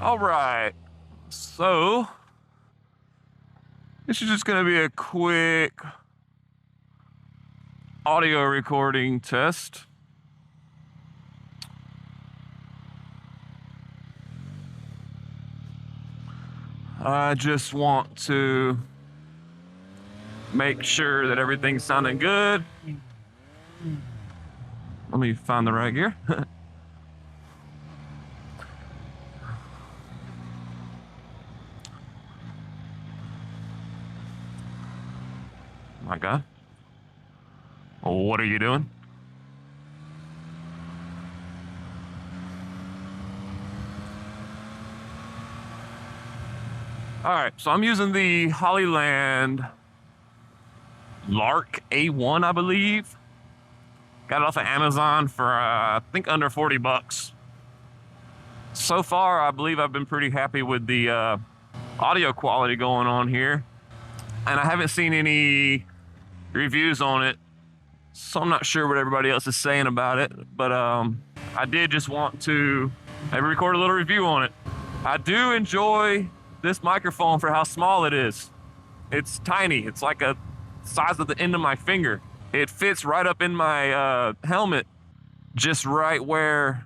All right, so this is just going to be a quick audio recording test. I just want to make sure that everything's sounding good. Let me find the right gear. My God. What are you doing? All right, so I'm using the HollyLand Lark A1, I believe. Got it off of Amazon for, I think, under 40 bucks. So far, I believe I've been pretty happy with the audio quality going on here. And I haven't seen any reviews on it, so I'm not sure what everybody else is saying about it. But I did just want to maybe record a little review on it. I do enjoy this microphone for how small it is. It's tiny. It's like a size of the end of my finger. It fits right up in my helmet, just right where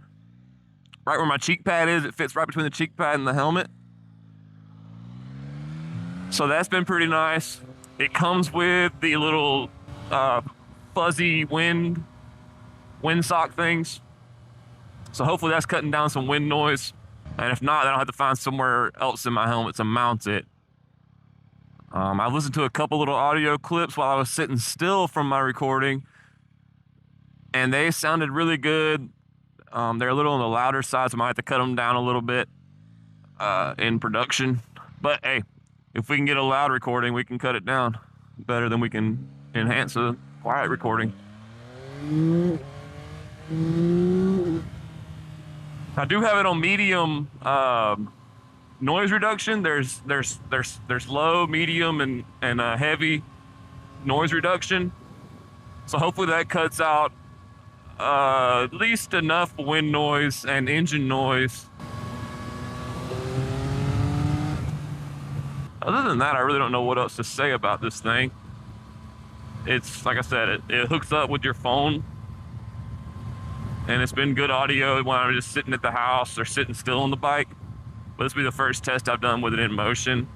my cheek pad is. It fits right between the cheek pad and the helmet. So that's been pretty nice. It comes with the little fuzzy wind sock things. So hopefully that's cutting down some wind noise. And if not, then I'll have to find somewhere else in my helmet to mount it. I listened to a couple little audio clips while I was sitting still from my recording, and they sounded really good. They're a little on the louder side, so I might have to cut them down a little bit in production. But hey, if we can get a loud recording, we can cut it down better than we can enhance a quiet recording. I do have it on medium noise reduction. There's low, medium, and heavy noise reduction. So hopefully that cuts out at least enough wind noise and engine noise. Other than that, I really don't know what else to say about this thing. It's, like I said, it hooks up with your phone. And it's been good audio when I'm just sitting at the house or sitting still on the bike. But this will be the first test I've done with it in motion.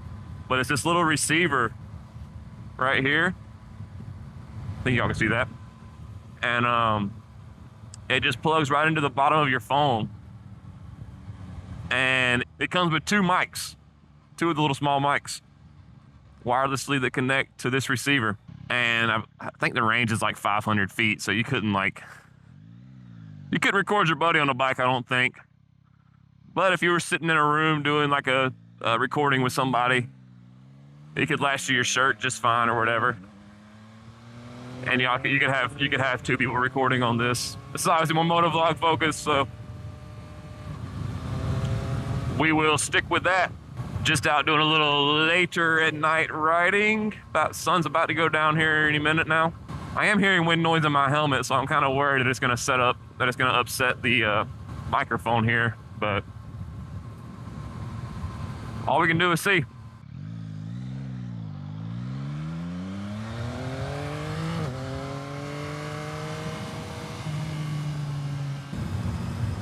But it's this little receiver right here. I think y'all can see that. And it just plugs right into the bottom of your phone. And it comes with two mics. Two of the little small mics. Wirelessly that connect to this receiver. And I think the range is like 500 feet. So you couldn't record your buddy on a bike, I don't think. But if you were sitting in a room doing like a recording with somebody, it could lash to your shirt just fine or whatever. And you could have two people recording on this. This is obviously more motovlog focused, so we will stick with that. Just out doing a little later at night riding. Sun's about to go down here any minute now. I am hearing wind noise in my helmet, so I'm kind of worried that it's going to upset the microphone here, but all we can do is see.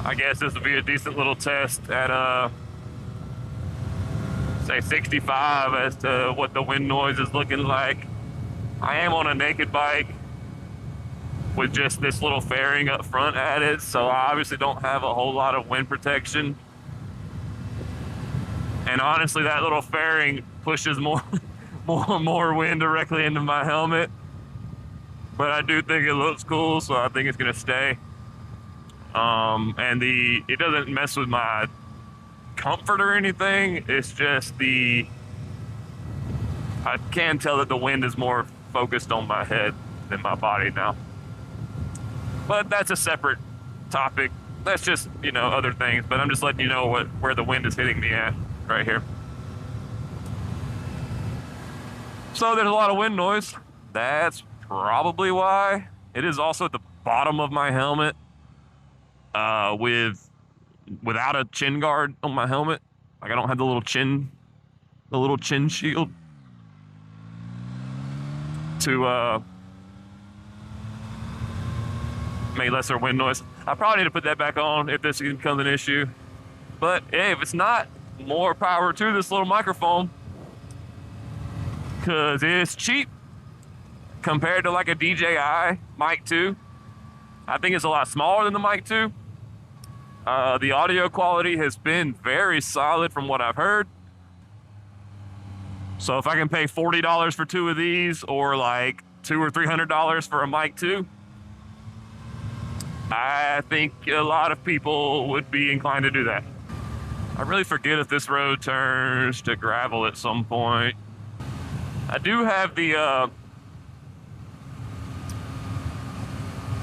I guess this will be a decent little test at say 65 as to what the wind noise is looking like. I am on a naked bike with just this little fairing up front added, so I obviously don't have a whole lot of wind protection. And honestly, that little fairing pushes more wind directly into my helmet. But I do think it looks cool, so I think it's gonna stay. And it doesn't mess with my comfort or anything. It's just I can tell that the wind is more focused on my head than my body now. But that's a separate topic. That's just, other things. But I'm just letting you know where the wind is hitting me at right here. So there's a lot of wind noise. That's probably why. It is also at the bottom of my helmet without a chin guard on my helmet. Like I don't have the little chin shield to make lesser wind noise. I probably need to put that back on if this becomes an issue. But hey, if it's not, more power to this little microphone, because it's cheap compared to like a DJI Mic 2. I think it's a lot smaller than the Mic 2. The audio quality has been very solid from what I've heard. So if I can pay $40 for two of these, or like $200 or $300 for a Mic 2, I think a lot of people would be inclined to do that. I really forget if this road turns to gravel at some point. I do have the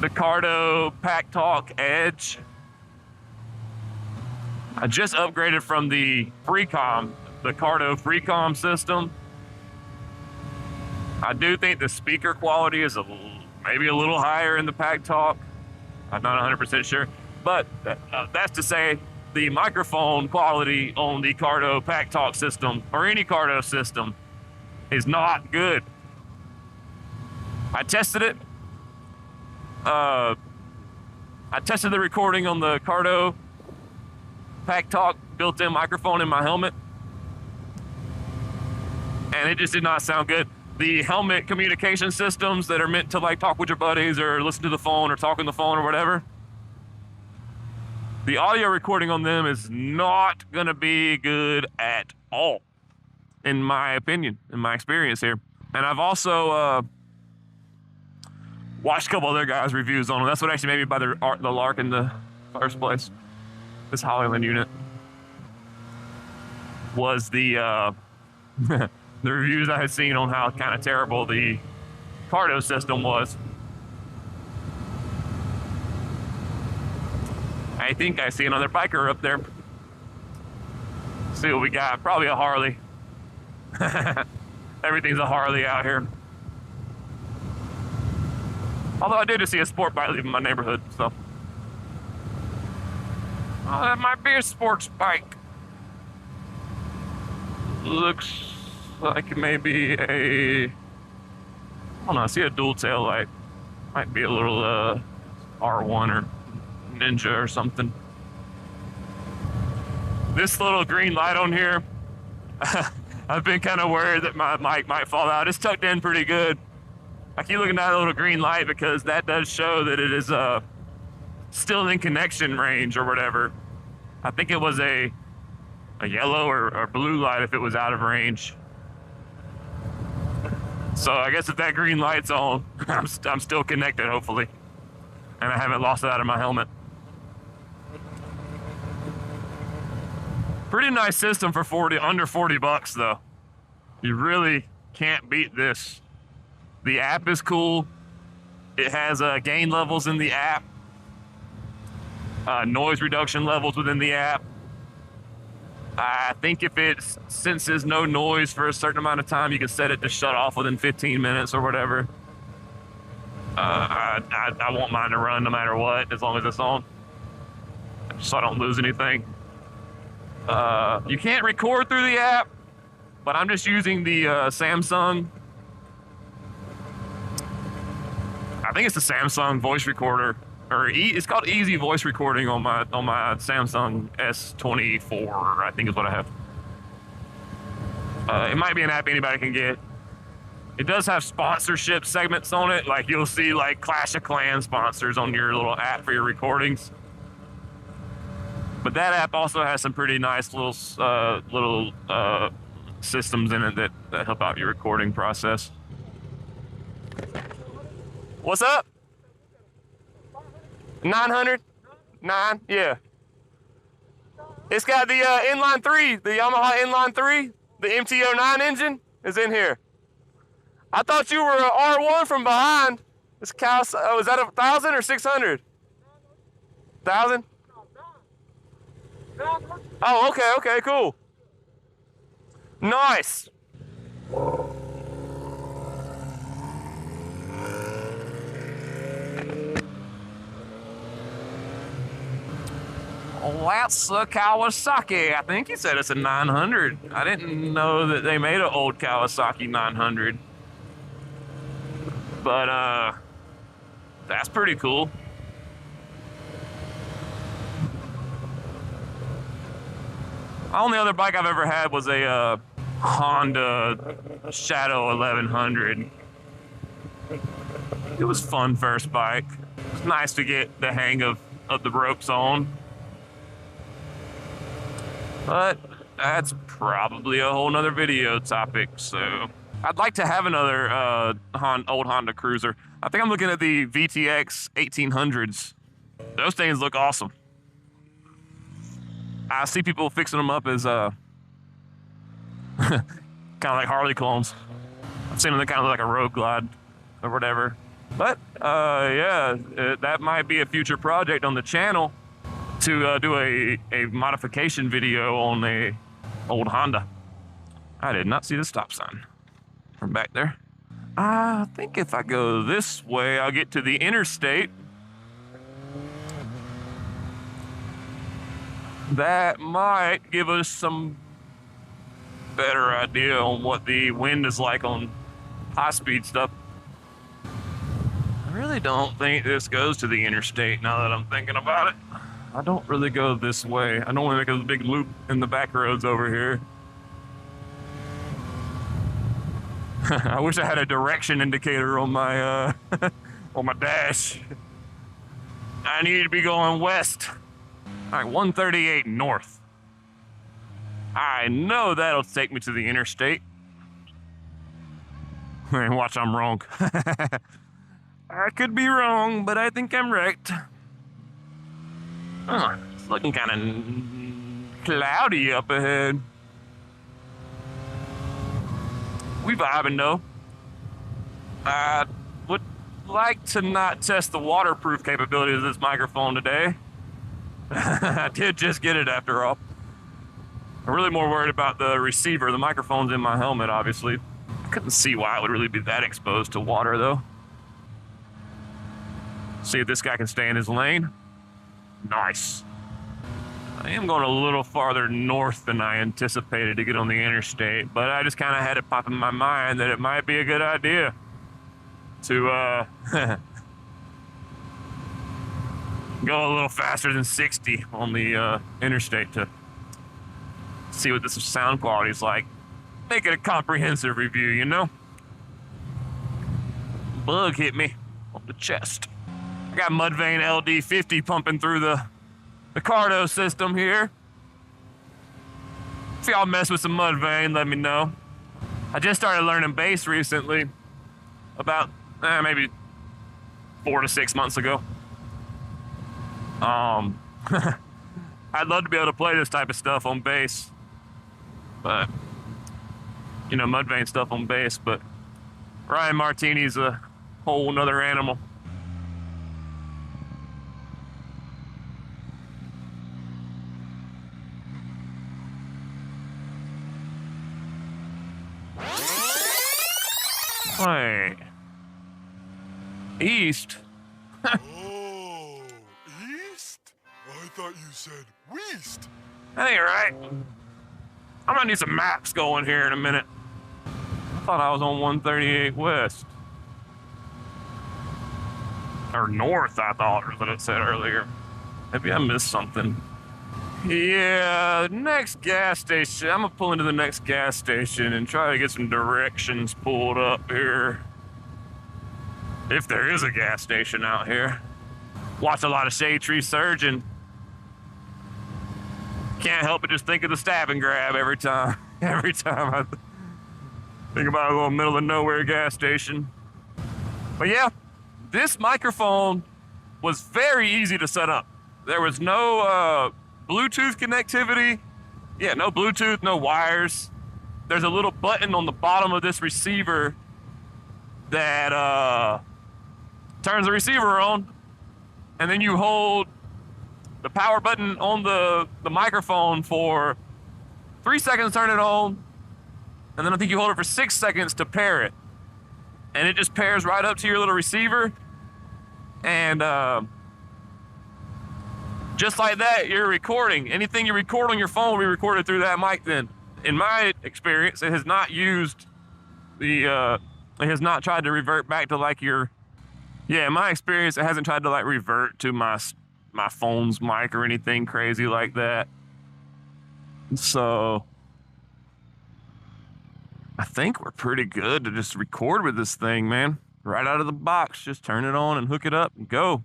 Cardo Pack Talk Edge. I just upgraded from the Freecom, the Cardo Freecom system. I do think the speaker quality is maybe a little higher in the Pack Talk. I'm not 100% sure, but that's to say the microphone quality on the Cardo Pack Talk system, or any Cardo system, is not good. I tested it. I tested the recording on the Cardo Pack Talk built-in microphone in my helmet, and it just did not sound good. The helmet communication systems that are meant to like talk with your buddies or listen to the phone or talk on the phone or whatever, the audio recording on them is not gonna be good at all, in my opinion, in my experience here. And I've also watched a couple other guys' reviews on them. That's what actually made me buy the Lark in the first place. This HollyLand unit was the the reviews I had seen on how kind of terrible the Cardo system was. I think I see another biker up there. Let's see what we got. Probably a Harley. Everything's a Harley out here. Although I did just see a sport bike leaving my neighborhood, so. Oh, that might be a sports bike. Looks like maybe a, I don't know, I see a dual tail light. Might be a little R1 or Ninja or something. This little green light on here, I've been kind of worried that my mic might fall out. It's tucked in pretty good. I keep looking at that little green light because that does show that it is still in connection range or whatever. I think it was a yellow or blue light if it was out of range. So I guess if that green light's on, I'm still connected, hopefully. And I haven't lost it out of my helmet. Pretty nice system for under 40 bucks though. You really can't beat this. The app is cool. It has gain levels in the app. Noise reduction levels within the app. I think if it senses no noise for a certain amount of time, you can set it to shut off within 15 minutes or whatever. I want mine to run no matter what, as long as it's on, so I don't lose anything. You can't record through the app, but I'm just using the Samsung. I think it's the Samsung voice recorder, or it's called Easy Voice Recording on my Samsung S24, I think is what I have. It might be an app anybody can get. It does have sponsorship segments on it, like you'll see like Clash of Clans sponsors on your little app for your recordings. But that app also has some pretty nice little systems in it that help out your recording process. What's up? 900? 9? Yeah. It's got the inline 3, the Yamaha inline 3, the MT-09 engine is in here. I thought you were a R1 from behind. This cow, oh, is that 1,000 or 600? 1,000? Oh, okay, cool. Nice. Oh, that's a Kawasaki. I think he said it's a 900. I didn't know that they made an old Kawasaki 900. But, that's pretty cool. The only other bike I've ever had was a Honda Shadow 1100. It was fun first bike. It's nice to get the hang of the ropes on. But that's probably a whole nother video topic, so I'd like to have another old Honda Cruiser. I think I'm looking at the VTX 1800s. Those things look awesome. I see people fixing them up as kind of like Harley clones. I've seen them, they kind of look like a Road Glide or whatever. But yeah, that might be a future project on the channel to do a modification video on a old Honda. I did not see the stop sign from back there. I think if I go this way, I'll get to the interstate. That might give us some better idea on what the wind is like on high-speed stuff. I really don't think this goes to the interstate now that I'm thinking about it. I don't really go this way. I normally make a big loop in the back roads over here. I wish I had a direction indicator on my on my dash. I need to be going west. All right, 138 north. I know that'll take me to the interstate. And watch, I'm wrong. I could be wrong, but I think I'm right. Oh, it's looking kind of cloudy up ahead. We vibing though. I would like to not test the waterproof capabilities of this microphone today. I did just get it after all. I'm really more worried about the receiver. The microphone's in my helmet, obviously. I couldn't see why it would really be that exposed to water though. See if this guy can stay in his lane. Nice. I am going a little farther north than I anticipated to get on the interstate, but I just kind of had it pop in my mind that it might be a good idea to go a little faster than 60 on the interstate to see what this sound quality is like. Make it a comprehensive review, you know? Bug hit me on the chest. I got Mudvayne LD50 pumping through the Cardo system here. If y'all mess with some Mudvayne, let me know. I just started learning bass recently, about maybe 4 to 6 months ago. I'd love to be able to play this type of stuff on bass, but you know, Mudvayne stuff on bass. But Ryan Martini's a whole nother animal. Wait. East? Oh, east? I thought you said west. That ain't right. I'm gonna need some maps going here in a minute. I thought I was on 138 west. Or north, I thought, was what it said earlier. Maybe I missed something. Yeah, next gas station. I'm gonna pull into the next gas station and try to get some directions pulled up here. If there is a gas station out here. Watch a lot of shade tree surging. Can't help but just think of the stab and grab every time. Every time I think about a little middle of nowhere gas station. But yeah, this microphone was very easy to set up. There was no Bluetooth connectivity. Yeah, no Bluetooth, no wires. There's a little button on the bottom of this receiver that turns the receiver on, and then you hold the power button on the microphone for 3 seconds to turn it on, and then I think you hold it for 6 seconds to pair it. And it just pairs right up to your little receiver, and Just like that, you're recording. Anything you record on your phone will be recorded through that mic then. In my experience, it has not used the, it has not tried to revert back to like your, yeah, in my experience, it hasn't tried to like revert to my phone's mic or anything crazy like that. So I think we're pretty good to just record with this thing, man. Right out of the box, just turn it on and hook it up and go.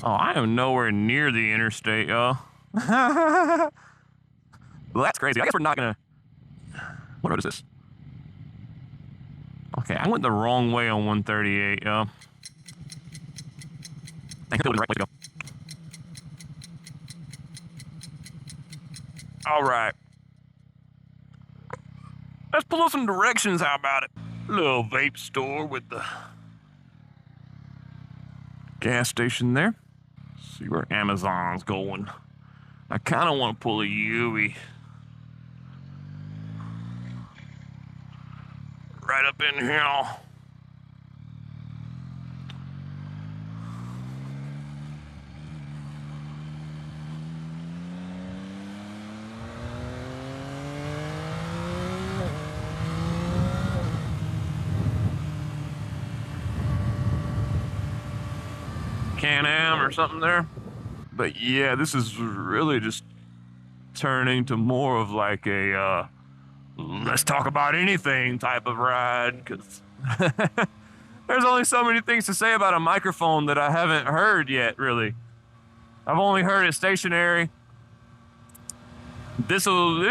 Oh, I am nowhere near the interstate, y'all. Well, that's crazy. I guess we're not gonna... What road is this? Okay, I went the wrong way on 138, y'all. I think that was the right way to go. All right. Let's pull up some directions. How about it? Little vape store with the gas station there. See where Amazon's going. I kind of want to pull a Yui. Right up in here. Can-Am or something there. But yeah, this is really just turning to more of like a let's talk about anything type of ride, because there's only so many things to say about a microphone that I haven't heard yet, really. I've only heard it stationary. This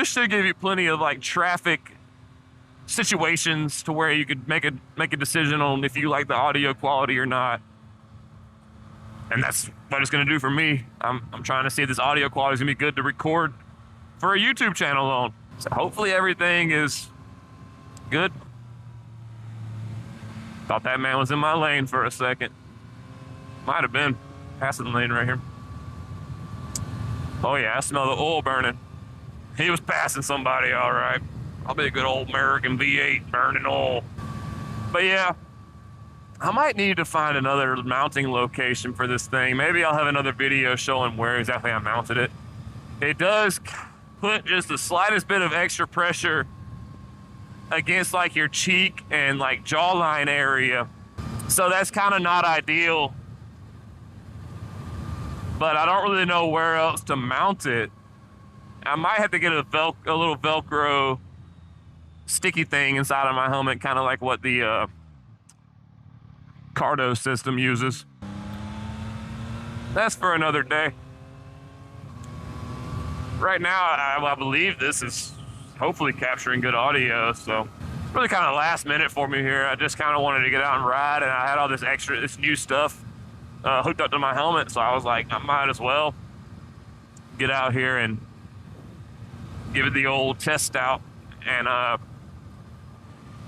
should give you plenty of like traffic situations to where you could make a decision on if you like the audio quality or not. And that's what it's gonna do for me. I'm trying to see if this audio quality is gonna be good to record for a YouTube channel on. So hopefully everything is good. Thought that man was in my lane for a second. Might have been passing the lane right here. Oh yeah, I smell the oil burning. He was passing somebody, all right. I'll be a good old American V8 burning oil. But yeah, I might need to find another mounting location for this thing. Maybe I'll have another video showing where exactly I mounted it. It does put just the slightest bit of extra pressure against like your cheek and like jawline area. So that's kind of not ideal. But I don't really know where else to mount it. I might have to get a little Velcro sticky thing inside of my helmet, kind of like what the Cardo system uses. That's for another day. Right now, I believe this is hopefully capturing good audio, so really kind of last minute for me here. I just kind of wanted to get out and ride, and I had all this new stuff hooked up to my helmet, so I was like, I might as well get out here and give it the old test out, and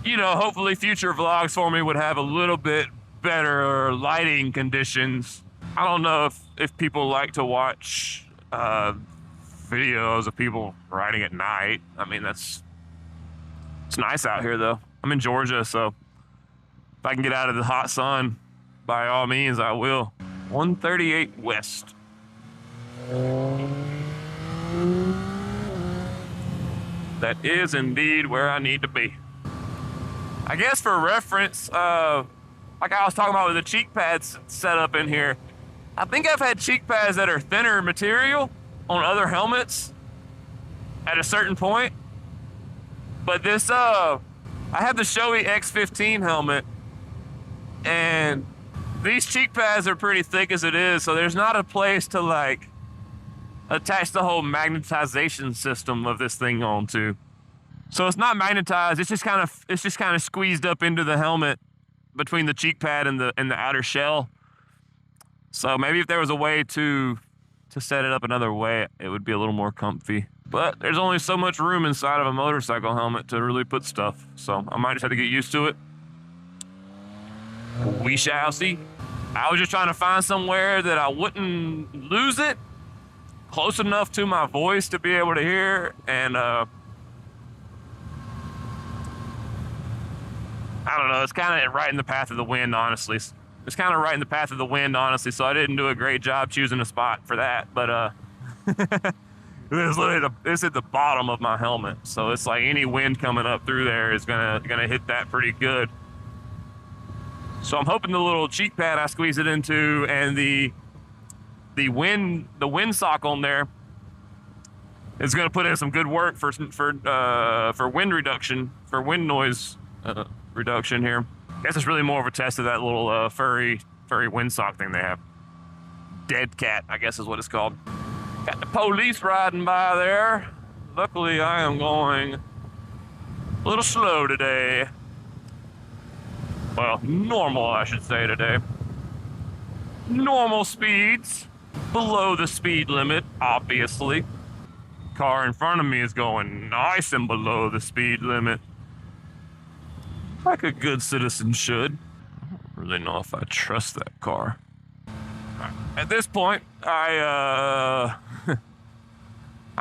you know, hopefully future vlogs for me would have a little bit better lighting conditions. I don't know if people like to watch videos of people riding at night. I mean, it's nice out here though. I'm in Georgia, so if I can get out of the hot sun, by all means I will. 138 West. That is indeed where I need to be. I guess for reference, like I was talking about with the cheek pads set up in here, I think I've had cheek pads that are thinner material on other helmets at a certain point. But this, I have the Shoei X15 helmet, and these cheek pads are pretty thick as it is, so there's not a place to like attach the whole magnetization system of this thing onto. So it's not magnetized, it's just kind of squeezed up into the helmet between the cheek pad and the outer shell. So maybe if there was a way to set it up another way, it would be a little more comfy. But there's only so much room inside of a motorcycle helmet to really put stuff. So I might just have to get used to it. We shall see. I was just trying to find somewhere that I wouldn't lose it, close enough to my voice to be able to hear, and I don't know. It's kind of right in the path of the wind, honestly. It's kind of right in the path of the wind, honestly. So I didn't do a great job choosing a spot for that. But it's at the bottom of my helmet, so it's like any wind coming up through there is gonna hit that pretty good. So I'm hoping the little cheek pad I squeeze it into and the windsock on there is gonna put in some good work for wind reduction, for wind noise reduction here. I guess it's really more of a test of that little furry windsock thing they have. Dead cat, I guess is what it's called. Got the police riding by there. Luckily, I am going a little slow today. Well, normal, I should say, today. Normal speeds. Below the speed limit, obviously. Car in front of me is going nice and below the speed limit. Like a good citizen should. I don't really know if I trust that car. At this point, I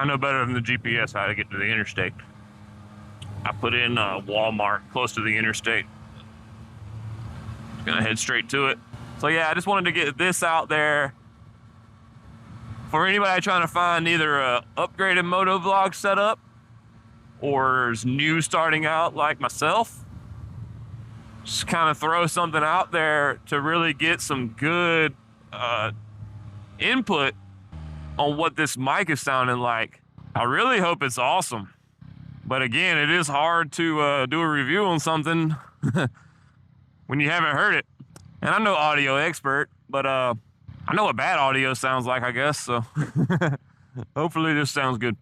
know better than the GPS how to get to the interstate. I put in Walmart close to the interstate. Just gonna head straight to it. So yeah, I just wanted to get this out there for anybody trying to find either a upgraded motovlog setup or is new starting out like myself. Just kind of throw something out there to really get some good input on what this mic is sounding like. I really hope it's awesome. But again, it is hard to do a review on something when you haven't heard it. And I'm no audio expert, but I know what bad audio sounds like, I guess, so hopefully this sounds good.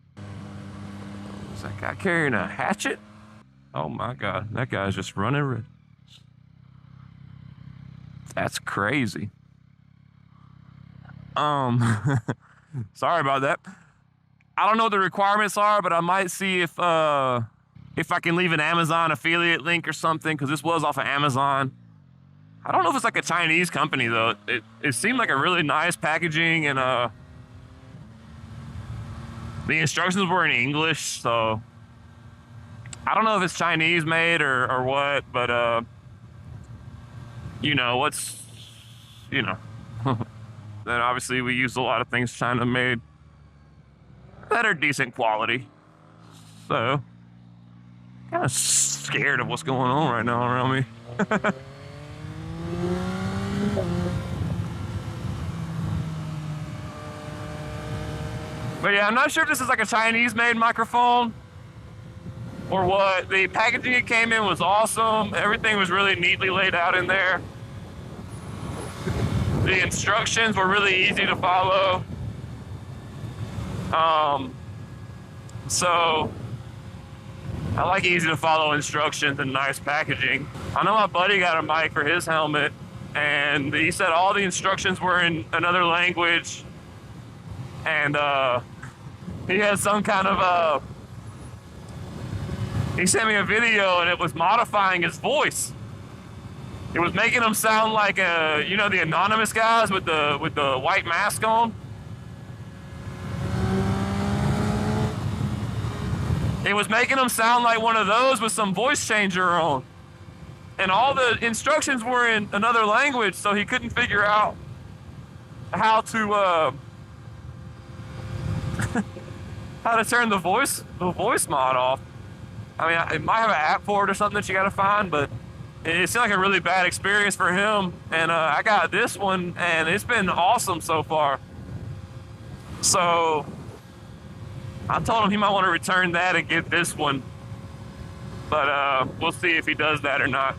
Is that guy carrying a hatchet? Oh my God, that guy's just running red. That's crazy. Sorry about that. I don't know what the requirements are, but I might see if I can leave an Amazon affiliate link or something, because this was off of Amazon. I don't know if it's like a Chinese company though. It seemed like a really nice packaging, and the instructions were in English, so I don't know if it's Chinese made or what, but you know, then obviously we used a lot of things China made that are decent quality. So, kind of scared of what's going on right now around me. But yeah, I'm not sure if this is like a Chinese made microphone or what. The packaging it came in was awesome. Everything was really neatly laid out in there. The instructions were really easy to follow. So I like easy to follow instructions and nice packaging. I know my buddy got a mic for his helmet, and he said all the instructions were in another language, and he had some kind of he sent me a video, and it was modifying his voice. It was making him sound like you know, the anonymous guys with the white mask on. It was making him sound like one of those with some voice changer on. And all the instructions were in another language, so he couldn't figure out how to how to turn the voice mod off. I mean, it might have an app for it or something that you gotta find, but it seemed like a really bad experience for him. And I got this one, and it's been awesome so far. So I told him he might want to return that and get this one, but we'll see if he does that or not.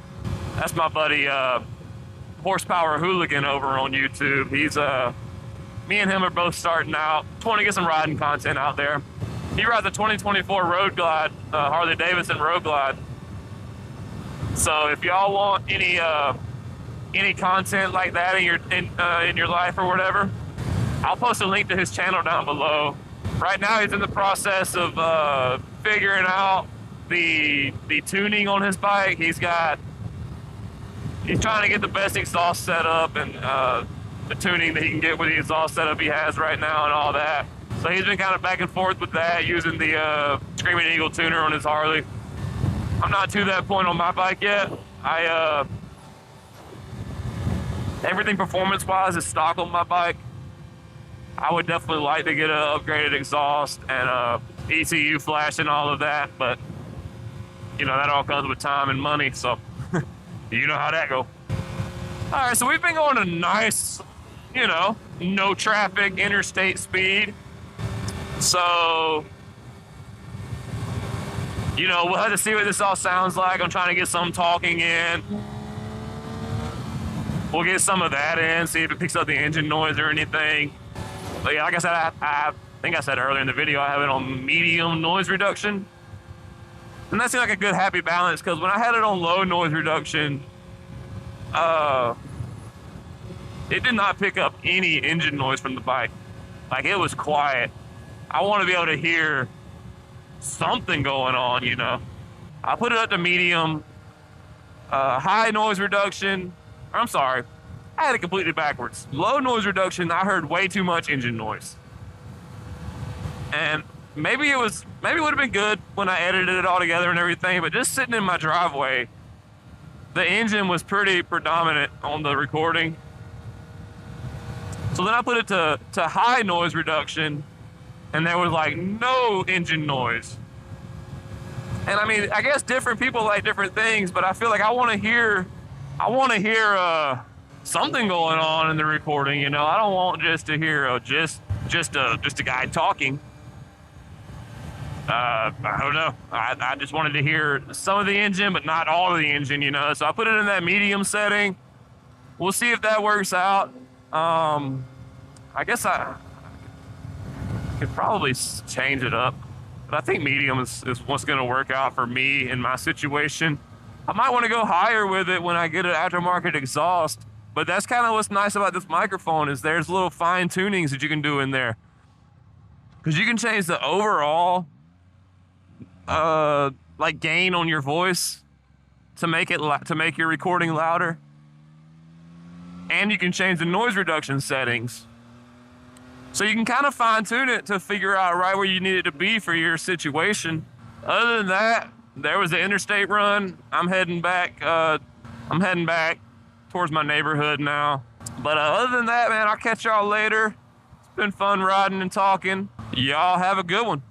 That's my buddy Horsepower Hooligan over on YouTube. He's me and him are both starting out. Just want to get some riding content out there. He rides a 2024 Road Glide, Harley Davidson Road Glide. So if y'all want any content like that in your life or whatever, I'll post a link to his channel down below. Right now he's in the process of figuring out the tuning on his bike. He's trying to get the best exhaust setup and the tuning that he can get with the exhaust setup he has right now and all that. So he's been kind of back and forth with that, using the Screaming Eagle tuner on his Harley. I'm not to that point on my bike yet. Everything performance-wise is stock on my bike. I would definitely like to get an upgraded exhaust and ECU flash and all of that, but you know, that all comes with time and money, so you know how that go. All right, so we've been going a nice, you know, no traffic, interstate speed. So, you know, we'll have to see what this all sounds like. I'm trying to get some talking in. We'll get some of that in, see if it picks up the engine noise or anything. But yeah, like I said, I think I said earlier in the video, I have it on medium noise reduction. And that seemed like a good happy balance, because when I had it on low noise reduction, it did not pick up any engine noise from the bike. Like, it was quiet. I want to be able to hear something going on, you know. I put it up to medium, high noise reduction. I'm sorry, I had it completely backwards. Low noise reduction, I heard way too much engine noise. And maybe it would have been good when I edited it all together and everything, but just sitting in my driveway, the engine was pretty predominant on the recording. So then I put it to high noise reduction, and there was like no engine noise. And I mean, I guess different people like different things, but I feel like I want to hear something going on in the recording. You know, I don't want just to hear just a guy talking. I don't know. I just wanted to hear some of the engine, but not all of the engine. You know, so I put it in that medium setting. We'll see if that works out. I guess I could probably change it up, but I think medium is what's going to work out for me in my situation. I might want to go higher with it when I get an aftermarket exhaust, but that's kind of what's nice about this microphone, is there's little fine tunings that you can do in there, because you can change the overall like gain on your voice to make your recording louder, and you can change the noise reduction settings. So you can kind of fine tune it to figure out right where you need it to be for your situation. Other than that, there was the interstate run. I'm heading back towards my neighborhood now. But other than that, man, I'll catch y'all later. It's been fun riding and talking. Y'all have a good one.